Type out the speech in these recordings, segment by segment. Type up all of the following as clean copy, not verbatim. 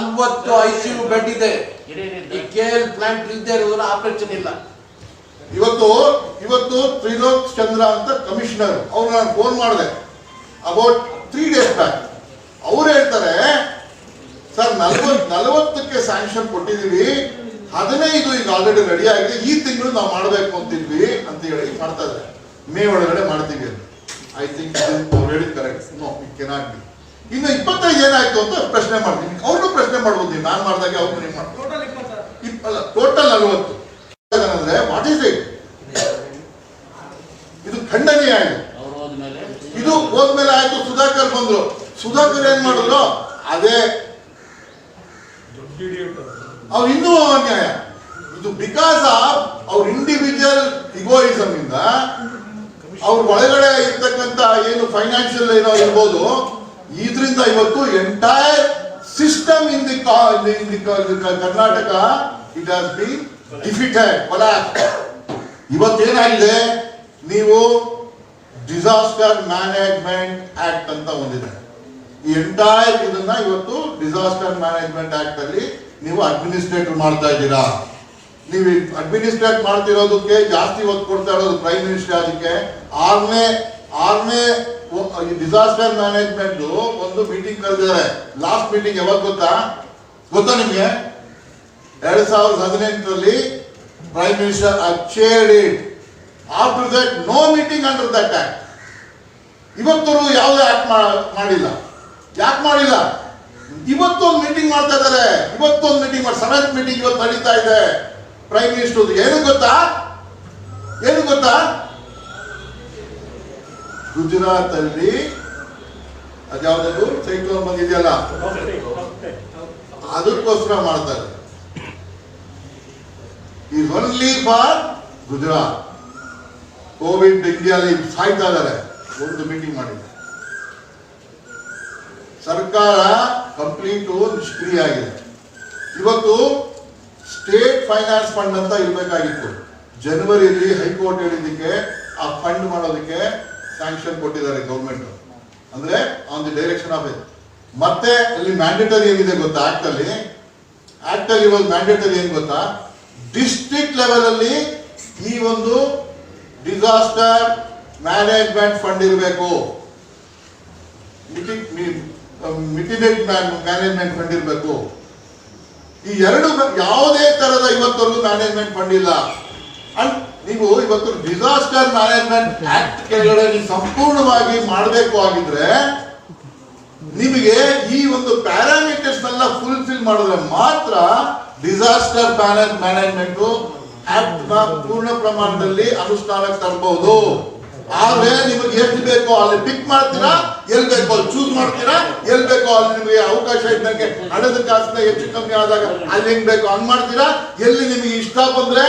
40 ICU bed ಇದೆ. ಈ KL plant ಇಲ್ಲದೆ ಇರೋದನ್ನ ಆಪರೇಷನ್ ಇಲ್ಲ. ಇವತ್ತು ತ್ರಿಲೋಕ್ ಚಂದ್ರ ಅಂತ ಕಮಿಷನರ್ ಅವ್ರು ನಾನು ಫೋನ್ ಮಾಡಿದೆ ಅಬೌಟ್ 3 days ಬ್ಯಾಕ್. ಅವ್ರು ಹೇಳ್ತಾರೆ ಸರ್ 40ಕ್ಕೆ ಸ್ಯಾಂಕ್ಷನ್ ಕೊಟ್ಟಿದೀವಿ, 15 ಈಗ ಆಲ್ರೆಡಿ ರೆಡಿ ಆಗಿದೆ, ಈ ತಿಂಗಳು ನಾವು ಮಾಡಬೇಕು ಅಂತಿದ್ವಿ ಅಂತ ಹೇಳಿ ಮಾಡ್ತಾ ಇದ್ದಾರೆ. ಮೇ ಒಳಗಡೆ ಮಾಡ್ತೀವಿ ಅಂತ. ಐ ಥಿಂಕ್ ಹೇಳಿದ್ correct. No it cannot be. ಇನ್ನು 25 ಏನಾಯ್ತು ಅಂತ ಪ್ರಶ್ನೆ ಮಾಡ್ತೀನಿ. ಅವ್ರಿಗೂ ಪ್ರಶ್ನೆ ಮಾಡ್ಬೋದು, ನೀವು ನಾನು ಮಾಡಿದಾಗ ಅವ್ರು ನೀವು ಮಾಡ್ಬೋದು. ಟೋಟಲ್ 40 ಅಂದ್ರೆ ವಾಟ್ ಈಸ್ ಇಟ್? ಇದು ಖಂಡನೀಯ. ಇದು ಹೋದ್ಮೇಲೆ ಆಯ್ತು, ಸುಧಾಕರ್ ಬಂದ್ರು. ಸುಧಾಕರ್ ಏನ್ ಮಾಡಿದ್ರು? ಅದೇ ಅವ್ರು ಇನ್ನೂ ಅನ್ಯಾಯ. ಇದು ಬಿಕಾಸ್ ಆಫ್ ಅವ್ರ ಇಂಡಿವಿಜುವಲ್ ಇಗೋಯಿಸಮ್ ಇಂದ ಅವ್ರ ಒಳಗಡೆ ಇರ್ತಕ್ಕಂಥ ಏನು ಫೈನಾನ್ಷಿಯಲ್ ಏನೋ ಇರ್ಬೋದು, ಇದರಿಂದ ಇವತ್ತು entire system in the Karnataka it has been defeated, collapse. ಇವತ್ತೇನಾಗಿದೆ, ನೀವು ಡಿಸಾಸ್ಟರ್ ಮ್ಯಾನೇಜ್ಮೆಂಟ್ ಆಕ್ಟ್ ಅಂತ ಒಂದಿದೆ. ಈ ಎಂಟೈರ್ ಇದನ್ನ ಇವತ್ತು ಡಿಸಾಸ್ಟರ್ ಮ್ಯಾನೇಜ್ಮೆಂಟ್ ಆಕ್ಟ್ ಅಲ್ಲಿ ನೀವು ಅಡ್ಮಿನಿಸ್ಟ್ರೇಟ್ ಮಾಡ್ತಾ ಇದ್ದೀರಾ. ನೀವು ಅಡ್ಮಿನಿಸ್ಟ್ರೇಟ್ ಮಾಡ್ತಿರೋದಕ್ಕೆ ಜಾಸ್ತಿ ಒತ್ತು ಕೊಡ್ತಾ ಇರೋದು ಪ್ರೈಮ್ ಮಿನಿಸ್ಟರ್. ಅದಕ್ಕೆ ಆರನೇ ಡಿಸಾಸ್ಟರ್ ಮ್ಯಾನೇಜ್ಮೆಂಟ್ ಒಂದು ಮೀಟಿಂಗ್ ಕರೆದಿದ್ದಾರೆ. ಲಾಸ್ಟ್ ಮೀಟಿಂಗ್ ಯಾವಾಗ ಗೊತ್ತಾ ನಿಮ್ಗೆ? 2018 prime minister chaired it. After that no meeting under that act. ಇವತ್ತು ಯಾವುದೇ ಆಕ್ಟ್ ಮಾಡಿಲ್ಲ. ಯಾಕೆ ಮಾಡಿಲ್ಲ? ಇವತ್ತೊಂದು ಮೀಟಿಂಗ್ ಮಾಡ್ತಾ ಇದ್ದಾರೆ. ಇವತ್ತೊಂದು ಮೀಟಿಂಗ್ 7th ಮೀಟಿಂಗ್ ಇವತ್ತು ನಡೀತಾ ಇದೆ ಪ್ರೈಮ್ ಮಿನಿಸ್ಟರ್. ಏನು ಗೊತ್ತಾ? ಗುಜರಾತ್ ಅಲ್ಲಿ ಅದ್ಯಾವ್ದು ಸೈಕ್ಲೋನ್ ಬಂದಿದೆಯಲ್ಲ, ಅದಕ್ಕೋಸ್ಕರ ಮಾಡ್ತಾರೆ. Is only for Gujarat. Covid ಇಂಡಿಯಾದಲ್ಲಿ ಸಾಯ್ತಾ ಇದ್ದಾರೆ. ಒಂದು ಮೀಟಿಂಗ್ ಮಾಡಿದೆ. ಸರ್ಕಾರ ಕಂಪ್ಲೀಟ್ ನಿಷ್ಕ್ರಿಯ ಆಗಿದೆ. ಇವತ್ತು ಸ್ಟೇಟ್ ಫೈನಾನ್ಸ್ ಫಂಡ್ ಅಂತ ಇರಬೇಕಾಗಿತ್ತು. ಜನವರಿಯಲ್ಲಿ ಹೈಕೋರ್ಟ್ ಹೇಳಿದ್ದಕ್ಕೆ ಆ ಫಂಡ್ ಮಾಡೋದಕ್ಕೆ ಸ್ಯಾಂಕ್ಷನ್ ಕೊಟ್ಟಿದ್ದಾರೆ ಗೌರ್ಮೆಂಟ್. ಅಂದ್ರೆ on the direction of it. ಮತ್ತೆ ಅಲ್ಲಿ ಮ್ಯಾಂಡೇಟರಿ ಏನಿದೆ ಗೊತ್ತಾ? ಆಕ್ಟ್ ಅಲ್ಲಿ ಇವಾಗ ಮ್ಯಾಂಡೇಟರಿ ಏನ್ ಗೊತ್ತಾ? ಡಿಸ್ಟ್ರಿಕ್ಟ್ ಲೆವೆಲ್ ಅಲ್ಲಿ ಈ ಒಂದು ಡಿಸಾಸ್ಟರ್ ಮ್ಯಾನೇಜ್ಮೆಂಟ್ ಫಂಡ್ ಇರಬೇಕು. ಮಿಟಿಗೇಟ್ ಮ್ಯಾನೇಜ್ಮೆಂಟ್ ಫಂಡ್ ಇರಬೇಕು. ಈ ಎರಡು ಯಾವುದೇ ತರದ ಇವತ್ತವರೆಗೂ ಮ್ಯಾನೇಜ್ಮೆಂಟ್ ಫಂಡ್ ಇಲ್ಲ. ಅಂಡ್ ನೀವು ಇವತ್ತು ಡಿಸಾಸ್ಟರ್ ಮ್ಯಾನೇಜ್ಮೆಂಟ್ ಆಕ್ಟ್ ಕೆಳಗಡೆ ನೀವು ಸಂಪೂರ್ಣವಾಗಿ ಮಾಡಬೇಕು ಆಗಿದ್ರೆ ನಿಮಗೆ ಈ ಒಂದು ಪ್ಯಾರಾಮೀಟರ್ಸ್ ನೆಲ್ಲ ಫುಲ್ಫಿಲ್ ಮಾಡಿದ್ರೆ ಮಾತ್ರ ಡಿಸಾಸ್ಟರ್ ಮ್ಯಾನೇಜ್ಮೆಂಟ್ ಆಕ್ಟ್ ನ ಪೂರ್ಣ ಪ್ರಮಾಣದಲ್ಲಿ ಅನುಷ್ಠಾನಕ್ಕೆ ತರಬಹುದು. ಆದ್ರೆ ನಿಮಗೆ ಎಷ್ಟು ಬೇಕೋ ಅಲ್ಲಿ ಪಿಕ್ ಮಾಡ್ತೀರಾ, ಎಲ್ಲಿ ಬೇಕೋ ಅಲ್ಲಿ ಚೂಸ್ ಮಾಡ್ತೀರಾ, ಎಲ್ಲಿ ಬೇಕೋ ಅಲ್ಲಿ ನಿಮಗೆ ಅವಕಾಶ ಇದ್ದಂಗೆ ಹಣದ ಕಾಸಿನ ಹೆಚ್ಚು ಕಮ್ಮಿ ಆದಾಗ ಅಲ್ಲಿ ಹೆಂಗ್ ಬೇಕೋ ಹಂಗ್ ಮಾಡ್ತೀರಾ. ಎಲ್ಲಿ ನಿಮಗೆ ಇಷ್ಟ ಬಂದ್ರೆ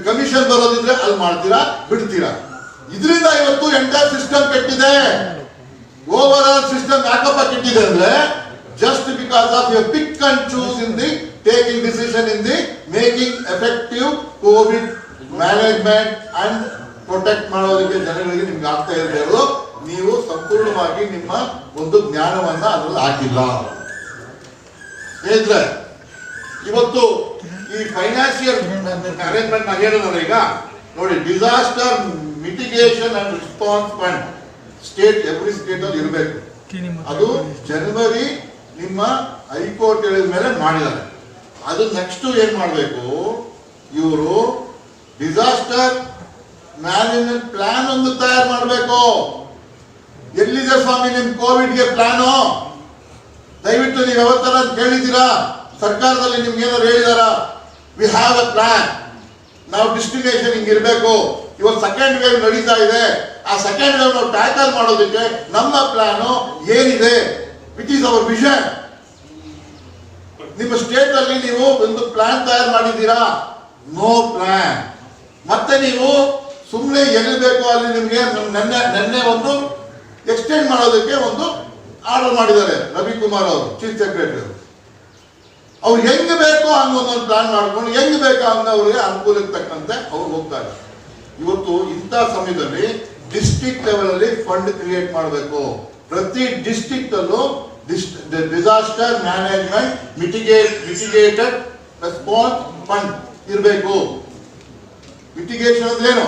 ಕಮಿಷನ್ ಬರೋದಿದ್ರೆ ಅಲ್ಲಿ ಮಾಡ್ತೀರಾ, ಬಿಡ್ತೀರಾ. ಇದರಿಂದ ಇವತ್ತು ಎಂಟೈರ್ ಸಿಸ್ಟಮ್ ಕೆಟ್ಟಿದೆ. ಓವರ್ ಆಲ್ ಸಿಸ್ಟಮ್ ಯಾಕಪ್ಪ ಕೆಟ್ಟಿದೆ ಅಂದ್ರೆ just because of you pick and choose in the taking decision in the making effective Covid management and protect ಮಾಡೋದಕ್ಕೆ ಜನಗಳಿಗೆ ನಿಮ್ಗೆ ಆಗ್ತಾ ಇರೋದು. ನೀವು ಸಂಪೂರ್ಣವಾಗಿ ನಿಮ್ಮ ಒಂದು ಜ್ಞಾನವನ್ನ ಅದ್ರಲ್ಲಿ ಹಾಕಿಲ್ಲ. ಹೇಳಿದ್ರೆ ಇವತ್ತು ಈ ಫೈನಾನ್ಸಿಯಲ್ ಅರೇಂಜ್ಮೆಂಟ್ ನಾನು ಹೇಳಿದ್ರೆ ಈಗ ನೋಡಿ, disaster mitigation and response fund state every state ಅಲ್ಲಿ ಇರಬೇಕು. ಅದು ಜನವರಿ ನಿಮ್ಮ ಹೈಕೋರ್ಟ್ ಹೇಳಿದ ಮೇಲೆ ಮಾಡಿದ್ದಾರೆ. ಅದು ನೆಕ್ಸ್ಟ್ ಏನ್ ಮಾಡಬೇಕು, ಇವರು ಡಿಸಾಸ್ಟರ್ ಮ್ಯಾನೇಜ್ಮೆಂಟ್ ಪ್ಲಾನ್ ಒಂದು ತಯಾರು ಮಾಡಬೇಕು. ಎಲ್ಲಿದೆ ಸ್ವಾಮಿ ನಿಮ್ ಕೋವಿಡ್ಗೆ ಪ್ಲಾನು? ದಯವಿಟ್ಟು ನೀವು ಯಾವತ್ತರ ಕೇಳಿದ್ದೀರಾ? ಸರ್ಕಾರದಲ್ಲಿ ನಿಮ್ಗೆ ಏನಾದ್ರು ಹೇಳಿದಾರ? ವಿ ಹ್ಯಾವ್ ಅ ಪ್ಲಾನ್, ನಾವು ಡೆಸ್ಟಿನೇಷನ್ ಹಿಂಗಿರ್ಬೇಕು. ಇವತ್ತು ಸೆಕೆಂಡ್ ವೇವ್ ನಡೀತಾ ಇದೆ. ಆ ಸೆಕೆಂಡ್ ವೇವ್ ನಾವು ಟ್ಯಾಕಲ್ ಮಾಡೋದಕ್ಕೆ ನಮ್ಮ ಪ್ಲಾನು ಏನಿದೆ, ವಿಚ್ ಈಸ್ ಅವರ್ ವಿಷನ್. ನಿಮ್ಮ ಸ್ಟೇಟ್ ಅಲ್ಲಿ ನೀವು ಒಂದು ಪ್ಲಾನ್ ತಯಾರು ಮಾಡಿದ್ದೀರಾ? No plan. ಮತ್ತೆ ನೀವು ಸುಮ್ಮನೆ ಎಲ್ಲಿ ಬೇಕೋ ಅಲ್ಲಿ ನಿಮಗೆ ನೆನ್ನೆ ಒಂದು ಎಕ್ಸ್ಟೆಂಡ್ ಮಾಡೋದಕ್ಕೆ ಒಂದು ಆರ್ಡರ್ ಮಾಡಿದ್ದಾರೆ ರವಿಕುಮಾರ್ ಅವರು, ಚೀಫ್ ಸೆಕ್ರೆಟರಿ. ಅವ್ರು ಹೆಂಗ್ ಬೇಕೋ ಹಂಗ ಒಂದೊಂದು ಪ್ಲಾನ್ ಮಾಡ್ಕೊಂಡು ಹೆಂಗ್ ಬೇಕೋ ಹಂಗ ಅವ್ರಿಗೆ ಅನುಕೂಲಕ್ಕೆ ತಕ್ಕಂತೆ ಅವ್ರು ಹೋಗ್ತಾರೆ. ಇವತ್ತು ಇಂಥ ಸಮಯದಲ್ಲಿ ಡಿಸ್ಟ್ರಿಕ್ಟ್ ಲೆವೆಲ್ ಅಲ್ಲಿ ಫಂಡ್ ಕ್ರಿಯೇಟ್ ಮಾಡಬೇಕು. ಪ್ರತಿ ಡಿಸ್ಟ್ರಿಕ್ಟ್ ಅಲ್ಲೂ ಡಿಸಾಸ್ಟರ್ ಮ್ಯಾನೇಜ್ಮೆಂಟ್ ಮಿಟಿಗೇಟೆಡ್ ರೆಸ್ಪಾನ್ಸ್ ಫಂಡ್ ಇರಬೇಕು. ಮಿಟಿಗೇಷನ್ ಅಂದ್ರೆ ಏನು?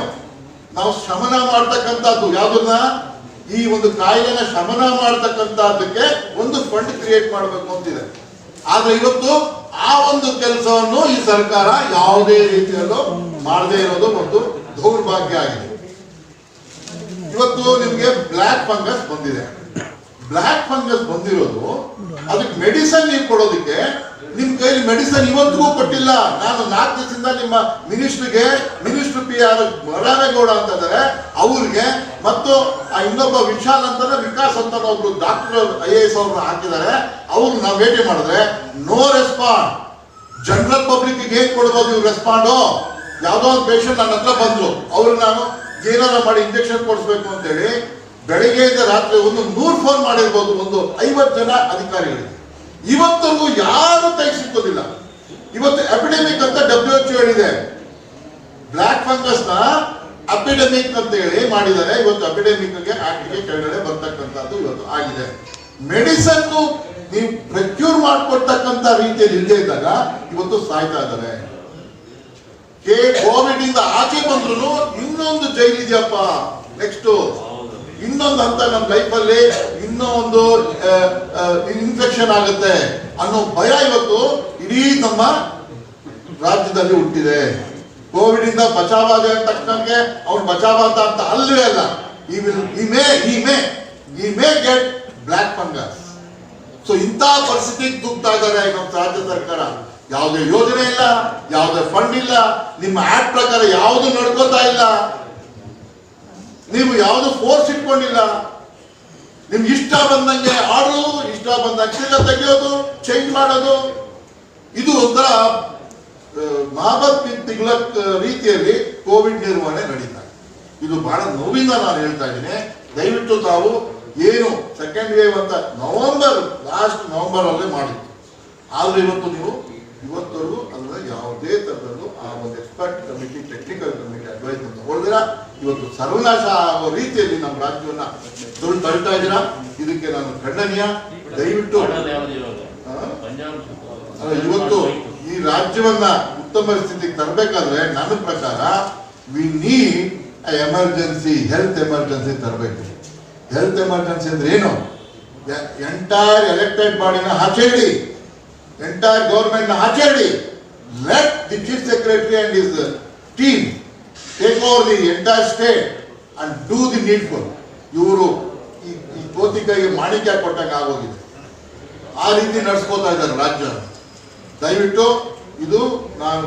ನಾವು ಶಮನ ಮಾಡ್ತಕ್ಕಂಥದ್ದು ಯಾವುದನ್ನ, ಈ ಒಂದು ಕಾಯಿಲೆನ ಶಮನ ಮಾಡ್ತಕ್ಕಂಥದ್ದಕ್ಕೆ ಒಂದು ಫಂಡ್ ಕ್ರಿಯೇಟ್ ಮಾಡಬೇಕು ಅಂತಿದೆ. ಆದ್ರೆ ಇವತ್ತು ಆ ಒಂದು ಕೆಲಸವನ್ನು ಈ ಸರ್ಕಾರ ಯಾವುದೇ ರೀತಿಯಲ್ಲೂ ಮಾಡದೇ ಇರೋದು ಒಂದು ದೌರ್ಭಾಗ್ಯ ಆಗಿದೆ. ಇವತ್ತು ನಿಮ್ಗೆ ಬ್ಲ್ಯಾಕ್ ಫಂಗಸ್ ಬಂದಿದೆ. ಬ್ಲ್ಯಾಕ್ ಫಂಗಸ್ ಬಂದಿರೋದು ಅದಕ್ಕೆ ಮೆಡಿಸನ್ ನೀವು ಕೊಡೋದಕ್ಕೆ ನಿಮ್ ಕೈಲಿ ಮೆಡಿಸನ್ ಇವತ್ತಿಗೂ ಕೊಟ್ಟಿಲ್ಲ. ನಾನು 4 ದಿವಸದಿಂದ ನಿಮ್ಮ ಮಿನಿಸ್ಟರ್ PR ಮರಾವೇಗೌಡ ಅಂತ ಇದ್ದಾರೆ, ಅವ್ರಿಗೆ ಮತ್ತು ಆ ಇನ್ನೊಬ್ಬ ವಿಶಾಲ್ ಅಂತಾನೆ ವಿಕಾಸ್ ಅಂತ ಒಬ್ರು ಡಾಕ್ಟರ್ IAS ಅವ್ರನ್ನ ಹಾಕಿದ್ದಾರೆ. ಅವ್ರು ನಾವು ಭೇಟಿ ಮಾಡಿದ್ರೆ ನೋ ರೆಸ್ಪಾಂಡ್. ಜನರಲ್ ಪಬ್ಲಿಕ್ ಏನ್ ಕೊಡ್ಬೋದು ಇವ್ರು ರೆಸ್ಪಾಂಡು? ಯಾವ್ದೋ ಒಂದು ಪೇಷಂಟ್ ನನ್ನ ಹತ್ರ ಬಂದ್ರು, ಅವ್ರಿಗೆ ನಾನು ಏನಾರ ಮಾಡಿ ಇಂಜೆಕ್ಷನ್ ಕೊಡಿಸ್ಬೇಕು ಅಂತೇಳಿ ಬೆಳಿಗ್ಗೆಯಿಂದ ರಾತ್ರಿ 100 ಫೋನ್ ಮಾಡಿರ್ಬೋದು, 50 ಜನ ಅಧಿಕಾರಿಗಳಿಗೆ. ಇವತ್ತರೆಗೂ ಯಾರು ಕೈ ಸಿಕ್ಕೋದಿಲ್ಲ. ಇವತ್ತು ಎಪಿಡೆಮಿಕ್ ಅಂತ WHO ಹೇಳಿದೆ. ಬ್ಲ್ಯಾಕ್ ಫಂಗಸ್ ನ ಅಪಿಡೆಮಿಕ್ ಅಂತ ಹೇಳಿ ಮಾಡಿದ್ದಾರೆ. ಇವತ್ತು ಅಪಿಡೆಮಿಕ್ ಆಕ್ಟ್ಗೆ ಕೆಳಗಡೆ ಬರ್ತಕ್ಕಂಥದ್ದು ಇವತ್ತು ಆಗಿದೆ. ಮೆಡಿಸನ್ ನೀವು ಪ್ರಕ್ಯೂರ್ ಮಾಡ್ಕೊಡ್ತಕ್ಕಂಥ ರೀತಿಯಲ್ಲಿ ಇಲ್ಲದೆ ಇದ್ದಾಗ ಇವತ್ತು ಸಾಯ್ತಾ ಇದ್ದಾರೆ. ಕೋವಿಡ್ ಇಂದ ಆಚೆ ಬಂದ್ರು ಇನ್ನೊಂದು ಜೈಲ್ ಇದೆಯಪ್ಪ, ನೆಕ್ಸ್ಟ್ ಇನ್ನೊಂದು ಹಂತ ನಮ್ಮ ಲೈಫಲ್ಲಿ ಇನ್ನೂ ಒಂದು ಇನ್ಫೆಕ್ಷನ್ ಆಗುತ್ತೆ ಅನ್ನೋ ಭಯ ಇವತ್ತು ಇಡೀ ನಮ್ಮ ರಾಜ್ಯದಲ್ಲಿ ಹುಟ್ಟಿದೆ. ಕೋವಿಡ್ ಇಂದ ಬಚಾವಾದ ತಕ್ಕಂಗೆ ಅವ್ನು ಬಚಾವಾದ ಅಂತ ಅಲ್ಲವೇ ಅಲ್ಲ, ಈ may get black fungus. So ಇಂಥ ಪರಿಸ್ಥಿತಿಗೆ ದುಗ್ತಾ ಇದ್ದಾರೆ ನಮ್ಮ ರಾಜ್ಯ ಸರ್ಕಾರ. ಯಾವುದೇ ಯೋಜನೆ ಇಲ್ಲ, ಯಾವುದೇ ಫಂಡ್ ಇಲ್ಲ, ನಿಮ್ಮ ಆಕ್ಟ್ ಪ್ರಕಾರ ಯಾವುದು ನಡ್ಕೋತಾ ಇಲ್ಲ, ನೀವು ಯಾವುದು ಫೋರ್ಸ್ ಇಟ್ಕೊಂಡಿಲ್ಲ. ನಿಮ್ಗೆ ಇಷ್ಟ ಬಂದಂಗೆ ಆಡೋದು, ಇಷ್ಟ ಬಂದಂಗೆ ತೆಗೆಯೋದು, ಚೇಂಜ್ ಮಾಡೋದು, ಇದು ಒಂಥರ ಮಹಾಬತ್ ತಿಂಗಳ ರೀತಿಯಲ್ಲಿ ಕೋವಿಡ್ ನಿರ್ವಹಣೆ ನಡೀತಾ ಇದೆ. ಇದು ಬಹಳ ನೋವಿಂದ ನಾನು ಹೇಳ್ತಾ ಇದ್ದೀನಿ. ದಯವಿಟ್ಟು ತಾವು ಏನು ಸೆಕೆಂಡ್ ವೇವ್ ಅಂತ ಲಾಸ್ಟ್ ನವೆಂಬರ್ ಅಲ್ಲೇ ಮಾಡಿತ್ತು, ಆದ್ರೆ ಇವತ್ತವರೆಗೂ ಅದರ ಯಾವುದೇ ತರದಲ್ಲೂ ಆ ಒಂದು expert committee, technical committee advice ತಗೊಳ್ದಿರ ಇವತ್ತು ಸರ್ವನಾಶ ಆಗೋ ರೀತಿಯಲ್ಲಿ ನಮ್ಮ ರಾಜ್ಯವನ್ನ ತಳ್ತಾ ಇದ್ದೀರಾ. ಇದಕ್ಕೆ ನಾನು ಖಂಡನೀಯ. ದಯವಿಟ್ಟು ಇವತ್ತು ಈ ರಾಜ್ಯವನ್ನ ಉತ್ತಮ ಸ್ಥಿತಿಗೆ ತರಬೇಕಾದ್ರೆ ನನ್ನ ಪ್ರಕಾರ we need emergency, health emergency ತರಬೇಕು. ಹೆಲ್ತ್ ಎಮರ್ಜೆನ್ಸಿ ಅಂದ್ರೆ ಏನು? ಎಂಟೈರ್ ಎಲೆಕ್ಟೆಡ್ ಬಾಡಿನ ಆಚೆಡಿ, ಎಂಟೈರ್ ಗವರ್ಮೆಂಟ್ ನ ಆಚೆಡಿ, let the chief secretary and his team take over the entire state and do the needful. ಇವರು ಈ ಕೋತಿ ಕೈಗೆ ಮಾಣಿಕ್ಯ ಕೊಟ್ಟಂಗೆ ಆಗೋಗಿದೆ. ಆ ರೀತಿ ನಡೆಸ್ಕೋತಾ ಇದ್ದಾರೆ ರಾಜ್ಯ. ದಯವಿಟ್ಟು ಇದು ನಾನು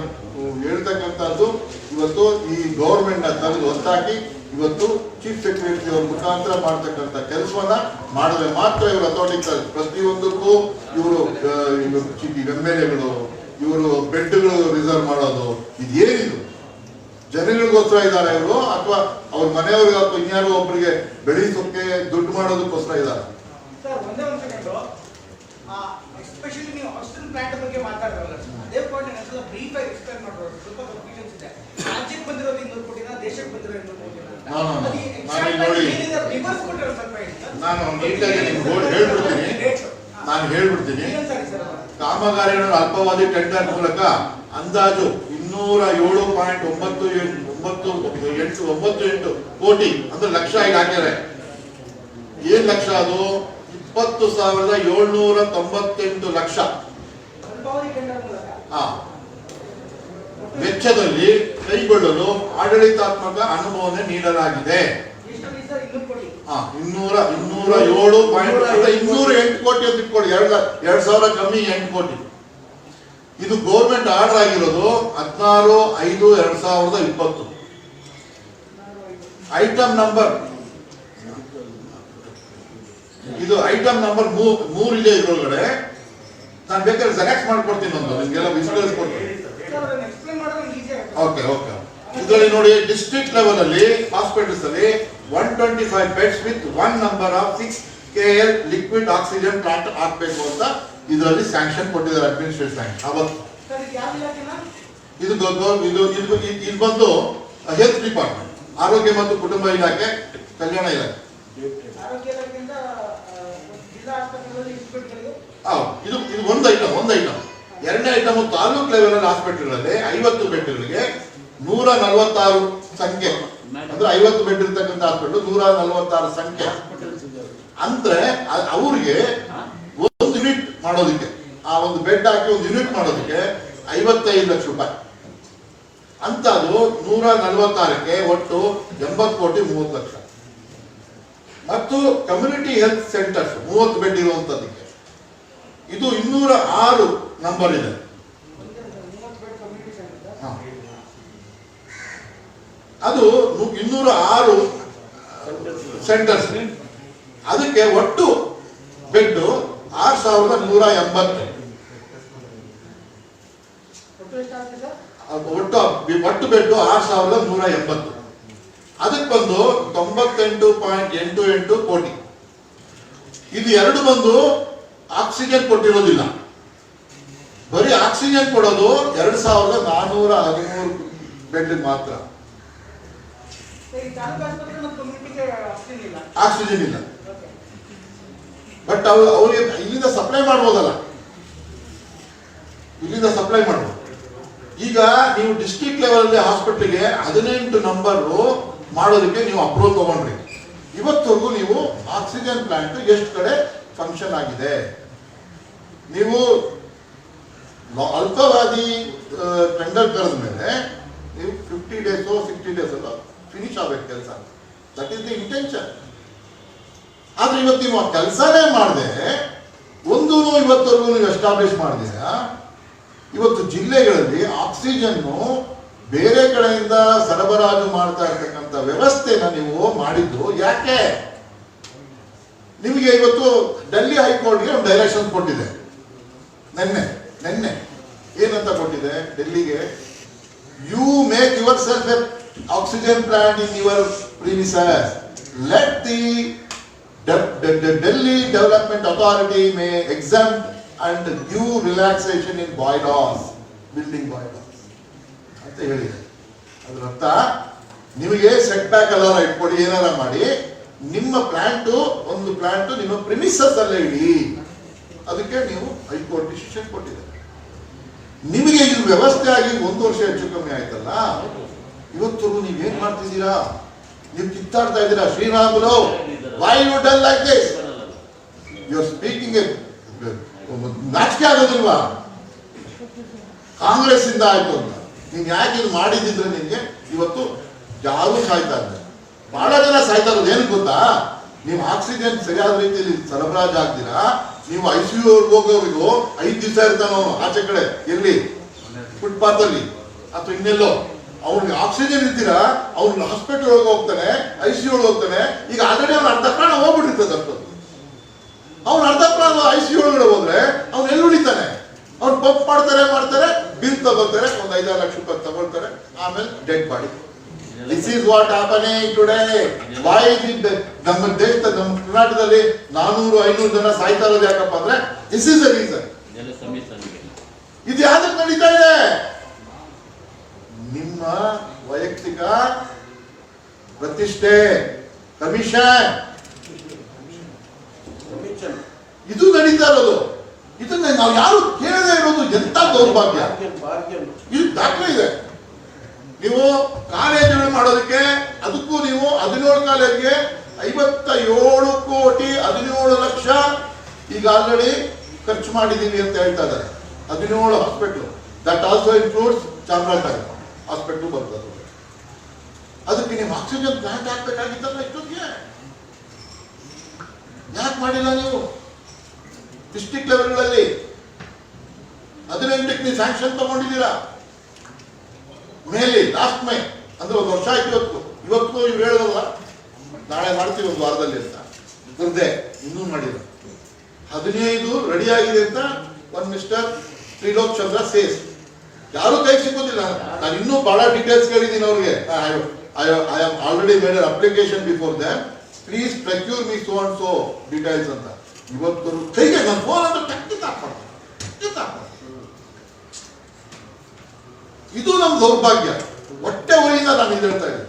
ಹೇಳ್ತಕ್ಕಂಥದ್ದು, ಇವತ್ತು ಈ ಗೌರ್ಮೆಂಟ್ ನ ತೆಗೆದು ಹೊತ್ತಾಕಿ ಇವತ್ತು ಚೀಫ್ ಸೆಕ್ರೆಟರಿ ಅವ್ರ ಮುಖಾಂತರ ಮಾಡ್ತಕ್ಕಂಥ ಕೆಲಸವನ್ನ ಮಾಡಿದ್ರೆ ಮಾತ್ರ ಇವರು ಅಥಾರಿಟಿ. ಪ್ರತಿಯೊಂದಕ್ಕೂ ಇವರು MLAಗಳು ಇವರು ಬೆಡ್ಗಳು ರಿಸರ್ವ್ ಮಾಡೋದು, ಇದೇನಿದು? ಜನಗಳಿಗೋಸ್ಕರ ಇದ್ದಾರೆ ಇವರು, ಅಥವಾ ಅವ್ರ ಮನೆಯವ್ರಿಗೆ ಅಥವಾ ಇನ್ಯಾರೋ ಒಬ್ಬರಿಗೆ ಬೆಳೆಸೋಕೆ ದುಡ್ಡು ಮಾಡೋದಕ್ಕೋಸ್ಕರ ಇದ್ದಾರೆ? ಎಸ್ಪೆಷಲಿ ನೀವು ಹಾಸ್ಟೆಲ್ ಪ್ಲಾಂಟ್ ಬಗ್ಗೆ ಮಾತಾಡ್ತಾರಲ್ಲ, ಅದೇ ಪಾಯಿಂಟ್ ನಾನು ಬ್ರೀಫ್ ಆಗಿ ಎಕ್ಸ್ಪ್ಲೈನ್ ಮಾಡೋದು. ಸ್ವಲ್ಪ ಕನ್ಫ್ಯೂಷನ್ಸ್ ಇದೆ. ರಾಜ್ಯಕ್ಕೆ ಬಂದಿರೋದು 200 ಕೋಟಿನ, ದೇಶಕ್ಕೆ ಬಂದಿರೋ 200 ಕೋಟಿನ? ನಾನು ಹೇಳ್ಬಿಡ್ತೀನಿ. ಕಾಮಗಾರಿಗಳನ್ನು ಅಲ್ಪಾವಧಿ ಟೆಂಡರ್ ಮೂಲಕ ಅಂದಾಜು 207.98 ಕೋಟಿ ಅಂದ್ರೆ ಲಕ್ಷ ಈಗ ಹಾಕಿದ್ದಾರೆ. ಏನ್ ಲಕ್ಷ? ಅದು 20,798 ಲಕ್ಷ ವೆಚ್ಚದಲ್ಲಿ ಕೈಗೊಳ್ಳಲು ಆಡಳಿತಾತ್ಮಕ ಅನುಮೋದನೆ ನೀಡಲಾಗಿದೆ. 208 ಕೋಟಿ ಅಂತ ಇಟ್ಕೊಳ್ಳಿ, 2,000 ಕಮ್ಮಿ 8 ಕೋಟಿ. ಇದು ಗೌರ್ಮೆಂಟ್ ಆರ್ಡರ್ ಆಗಿರೋದು 16/5/2020. ಐಟಮ್ ನಂಬರ್ ಇದು ಐಟಮ್ ನಂಬರ್ 3 ಇದೆ ಇದ್ರೊಳಗಡೆ. ನಾನು ಬೇಕಾದ್ರೆ ಜೆರಾಕ್ಸ್ ಮಾಡ್ಕೊಡ್ತೀನಿ, ಒಂದು ನಿಮ್ಗೆಲ್ಲ ವಿಜುವಲೈಸ್ ಕೊಡ್ತೀನಿ. ಓಕೆ. ಇದರಲ್ಲಿ ನೋಡಿ, ಡಿಸ್ಟ್ರಿಕ್ಟ್ ಲೆವೆಲ್ ಅಲ್ಲಿ ಹಾಸ್ಪಿಟಲ್ಸ್ ಅಲ್ಲಿ 125 beds with 1 number of 6 KL liquid oxygen plant ಹಾಕಬೇಕು ಅಂತ ಇದರಲ್ಲಿ ಸ್ಯಾಂಕ್ಷನ್ ಕೊಟ್ಟಿದ್ದಾರೆ, ಅಡ್ಮಿನಿಸ್ಟ್ರೇಟಿವ್ ಸ್ಯಾಂಕ್ಷನ್. ಅವತ್ತು ಇದು ಬಂದು ಹೆಲ್ತ್ ಡಿಪಾರ್ಟ್ಮೆಂಟ್, ಆರೋಗ್ಯ ಮತ್ತು ಕುಟುಂಬ ಇಲಾಖೆ, ಕಲ್ಯಾಣ ಇಲಾಖೆ. ಲೆವೆಲ್ ಇನ್ಸ್ಪೆಕ್ಟರ್ಗೆ ಇದು ಒಂದು ಐಟಮ್. ಎರಡನೇ ಐಟಮ್ ತಾಲೂಕ್ ಲೆವೆಲ್ ಹಾಸ್ಪಿಟಲ್ಗಳಲ್ಲಿ 50 ಬೆಡ್ಗಳಿಗೆ 146 ಸಂಖ್ಯೆ, ಅಂದ್ರೆ 50 ಬೆಡ್ ಇರ್ತಕ್ಕಂಥ ಹಾಸ್ಪಿಟಲ್ 146 ಸಂಖ್ಯೆ ಅಂದ್ರೆ ಅವ್ರಿಗೆ ಒಂದು ಯೂನಿಟ್ ಮಾಡೋದಕ್ಕೆ, ಆ ಒಂದು ಬೆಡ್ ಹಾಕಿ ಒಂದು ಯೂನಿಟ್ ಮಾಡೋದಕ್ಕೆ 55 ಲಕ್ಷ ರೂಪಾಯಿ ಅಂತ. ಅದು 146ಕ್ಕೆ ಒಟ್ಟು 80 ಕೋಟಿ 30 ಲಕ್ಷ. ಮತ್ತು ಕಮ್ಯುನಿಟಿ ಹೆಲ್ತ್ ಸೆಂಟರ್ಸ್ 30 ಬೆಡ್ ಇರುವಂತದ್ದಕ್ಕೆ ಇದು 206 ನಂಬರ್ ಇದೆ. ಅದು 206 ಸೆಂಟರ್ಸ್, ಅದಕ್ಕೆ ಒಟ್ಟು ಬೆಡ್ 6180. ಒಟ್ಟು ಬೆಡ್ 6180. ಅದಕ್ಕೆ ಬಂದು 98.88 ಕೋಟಿ. ಇದು ಎರಡು ಬಂದು ಆಕ್ಸಿಜನ್ ಕೊಟ್ಟಿರೋದಿಲ್ಲ, ಬರೀ ಆಕ್ಸಿಜನ್ ಕೊಡೋದು 2413 ಬೆಡ್ ಮಾತ್ರ. ಆಕ್ಸಿಜನ್ ಇಲ್ಲ, ಬಟ್ ಅವ್ರಿಗೆ ಇಲ್ಲಿಂದ ಸಪ್ಲೈ ಮಾಡ್ಬೋದಲ್ಲ, ಇಲ್ಲಿಂದ ಸಪ್ಲೈ ಮಾಡ್ಬೋದು. ಈಗ ನೀವು ಡಿಸ್ಟ್ರಿಕ್ಟ್ ಲೆವೆಲ್ ಹಾಸ್ಪಿಟಲ್ಗೆ 18 ನಂಬರ್ ಮಾಡೋದಕ್ಕೆ ನೀವು ಅಪ್ರೂವಲ್ ತಗೊಂಡ್ರಿ. ಇವತ್ತವರೆಗೂ ನೀವು ಆಕ್ಸಿಜನ್ ಪ್ಲಾಂಟ್ ಎಷ್ಟು ಕಡೆ ಫಂಕ್ಷನ್ ಆಗಿದೆ, ನೀವು ಅಲ್ಪಾವಧಿ ಟೆಂಡರ್ ಕರೆದ ಮೇಲೆ ನೀವು 50 ಡೇಸ್ 60 ಡೇಸ್ ಅಲ್ಲ ಫಿನಿಶ್ ಆಗಬೇಕು ಕೆಲಸ. That is the intention. ಆದ್ರೆ ಇವತ್ತು ನೀವು ಆ ಕೆಲಸನೇ ಮಾಡದೆ ಒಂದು ಇವತ್ತವರೆಗೂ ನೀವು ಎಸ್ಟಾಬ್ಲಿಷ್ ಮಾಡಿದ್ದೀರಾ. ಇವತ್ತು ಜಿಲ್ಲೆಗಳಲ್ಲಿ ಆಕ್ಸಿಜನ್ನು ಬೇರೆ ಕಡೆಯಿಂದ ಸರಬರಾಜು ಮಾಡ್ತಾ ಇರ್ತಕ್ಕಂಥ ವ್ಯವಸ್ಥೆನ ನೀವು ಮಾಡಿದ್ದು ಯಾಕೆ? ನಿಮಗೆ ಇವತ್ತು ಡೆಲ್ಲಿ ಹೈಕೋರ್ಟ್ಗೆ ಒಂದು ಡೈರೆಕ್ಷನ್ ಕೊಟ್ಟಿದೆ. ನೆನ್ನೆ ಏನಂತ ಕೊಟ್ಟಿದೆ ಡೆಲ್ಲಿಗೆ? You make yourself a oxygen plant in your premises. Let the Delhi Development Authority may exempt and give relaxation in bylaws, building bylaws ಅಂತ ಹೇಳಿದೆ. ಅದರ ಅರ್ಥ ನಿಮಗೆ ಸೆಟ್ ಬ್ಯಾಕ್ ಎಲ್ಲ ಇಟ್ಕೊಡಿ, ಏನಾರ ಮಾಡಿ ನಿಮ್ಮ ಒಂದು ಪ್ಲಾಂಟ್ ನಿಮ್ಮ ಪ್ರಿಮಿಸಸ್ ಅಲ್ಲೇ ಇಡಿ. ಅದಕ್ಕೆ ನೀವು ಹೈಕೋರ್ಟ್ ಡಿಸಿಷನ್ ಕೊಟ್ಟಿದೆ. ನಿಮಗೆ ಇದು ವ್ಯವಸ್ಥೆ ಆಗಿ 1 ವರ್ಷ ಹೆಚ್ಚು ಕಮ್ಮಿ ಆಯ್ತಲ್ಲ, ಇವತ್ತು ನೀವೇನ್ ಮಾಡ್ತಿದ್ದೀರಾ? ನೀವು ಕಿತ್ತಾಡ್ತಾ ಇದ್ದೀರಾ. Sriramulu, why you done like this? You are speaking ನಾಚಿಕೆ ಆಗೋದಿಲ್ವಾ? ಕಾಂಗ್ರೆಸ್ ಇಂದ ಆಯ್ತು ಅಂತ ನೀನ್ ಯಾಕೆ ಇದು ಮಾಡಿದ್ರೆ ನಿನ್ಗೆ ಇವತ್ತು ಯಾರು ಸಾಯ್ತಾ ಇದ್ದಾರೆ, ಬಹಳ ಜನ ಸಾಯ್ತಾ ಇರೋದು ಏನು ಗೊತ್ತಾ? ನೀವು ಆಕ್ಸಿಜನ್ ಸರಿಯಾದ ರೀತಿಯಲ್ಲಿ ಸರಬರಾಜು ಆಗ್ತೀರಾ. ನೀವು ICU ಹೋಗೋರಿಗೂ 5 ದಿವಸ ಇರ್ತಾನೆ ಅವನು ಆಚೆ ಕಡೆ, ಎಲ್ಲಿ ಫುಟ್ಪಾತ್ ಅಲ್ಲಿ ಅಥವಾ ಇನ್ನೆಲ್ಲೋ. ಅವ್ನಿಗೆ ಆಕ್ಸಿಜನ್ ಇರ್ತೀರಾ, ಅವ್ನು ಹಾಸ್ಪಿಟಲ್ ಒಳಗೆ ಹೋಗ್ತಾನೆ, ICU ಒಳಗೆ ಹೋಗ್ತಾನೆ. ಈಗ ಆಲ್ರೆಡಿ ಅವ್ನು ಅರ್ಧ ಪ್ರಾಣ ಹೋಗ್ಬಿಟ್ಟಿರ್ತದೆ. ಅವ್ನು ಅರ್ಧ ಪ್ರಾಣ ICU ಒಳಗಡೆ ಹೋದ್ರೆ ಅವ್ನು ಎಲ್ಲಿ ಉಳಿತಾನೆ? ಅವ್ನು ಪಂಪ್ ಮಾಡ್ತಾರೆ, ಬಿಲ್ ತಗೋತಾರೆ, ಒಂದು 5-6 ಲಕ್ಷ ರೂಪಾಯಿ ತಗೊಳ್ತಾರೆ, ಆಮೇಲೆ dead body. This is what happening today. Why ನಮ್ಮ ದೇಶದ ನಮ್ಮ ಕರ್ನಾಟಕದಲ್ಲಿ 400-500 ಜನ ಸಾಯ್ತಾ ಇರೋದು ಯಾಕಪ್ಪ ಅಂದ್ರೆ ದಿಸ್ ಇಸ್ ದ ರೀಸನ್. ಇದು ಯಾವ್ದಕ್ಕೆ ನಡೀತಾ ಇದೆ? ನಿಮ್ಮ ವೈಯಕ್ತಿಕ ಪ್ರತಿಷ್ಠೆ, ಕಮಿಷನ್, ಇದು ನಡೀತಾ ಇರೋದು. ಇದನ್ನ ನಾವು ಯಾರು ಕೇಳದೇ ಇರೋದು ಎಂತ ದೌರ್ಭಾಗ್ಯ. ಇದು ದಾಖಲೆ ಇದೆ. ನೀವು ಕಾಲೇಜುಗಳು ಮಾಡೋದಕ್ಕೆ ಅದಕ್ಕೂ ನೀವು 17 ಕಾಲೇಜ್ಗೆ 57 ಕೋಟಿ 17 ಲಕ್ಷ ಈಗ ಆಲ್ರೆಡಿ ಖರ್ಚು ಮಾಡಿದೀವಿ ಅಂತ ಹೇಳ್ತಾ ಇದ್ದಾರೆ. 17 hospital, that also includes Chamarajanagar hospital ಬರ್ತದೆ. ಅದಕ್ಕೆ ನೀವು ಆಕ್ಸಿಜನ್ ಪ್ಲಾಂಟ್ ಹಾಕ್ಬೇಕಾಗಿತ್ತಲ್ಲ ಇಷ್ಟೊತ್ತಿಗೆ, ಯಾಕೆ ಮಾಡಿಲ್ಲ ನೀವು? ಡಿಸ್ಟ್ರಿಕ್ಟ್ ಲೆವೆಲ್ಗಳಲ್ಲಿ 18ಕ್ಕೆ ನೀವು ಸ್ಯಾಂಕ್ಷನ್ ತಗೊಂಡಿದ್ದೀರಾ. ಮೇಲಿ ಲಾಸ್ಟ್ ಮೇ ಅಂದ್ರೆ 1 ವರ್ಷ ಆಯ್ತು. ಇವತ್ತು ಇವ್ರು ಹೇಳೋದಲ್ಲ, ನಾಳೆ ಮಾಡ್ತೀವಿ 1 ವಾರದಲ್ಲಿ ಅಂತ ದುರ್ದೆ ಇನ್ನೂ ಮಾಡಿಲ್ಲ. 15 ರೆಡಿ ಆಗಿದೆ ಅಂತ ಒಂದು ಮಿಸ್ಟರ್ ತ್ರಿಲೋಕ್ ಚಂದ್ರ ಸೇಸ್. ಯಾರು ಕೈ ಸಿಗೋದಿಲ್ಲ. ನಾನು ಇನ್ನೂ ಬಹಳ ಡೀಟೇಲ್ಸ್ ಕೇಳಿದ್ದೀನಿ ಅವ್ರಿಗೆ. I am already made an application before them, please procure me so and so details ಅಂತ. ಇವತ್ತು ಕೈಗೆ ನನ್ನ ಫೋನ್ ಅಂತ ಖಂಡಿತ ಹಾಕ್ಬಾರ್ದು. ಇದು ನಮ್ಮ ದೌರ್ಭಾಗ್ಯ. ಹೊಟ್ಟೆ ಉರಿಯಿಂದ ನಾನು ಇದು ಹೇಳ್ತಾ ಇದ್ದೀನಿ.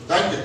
Thank you.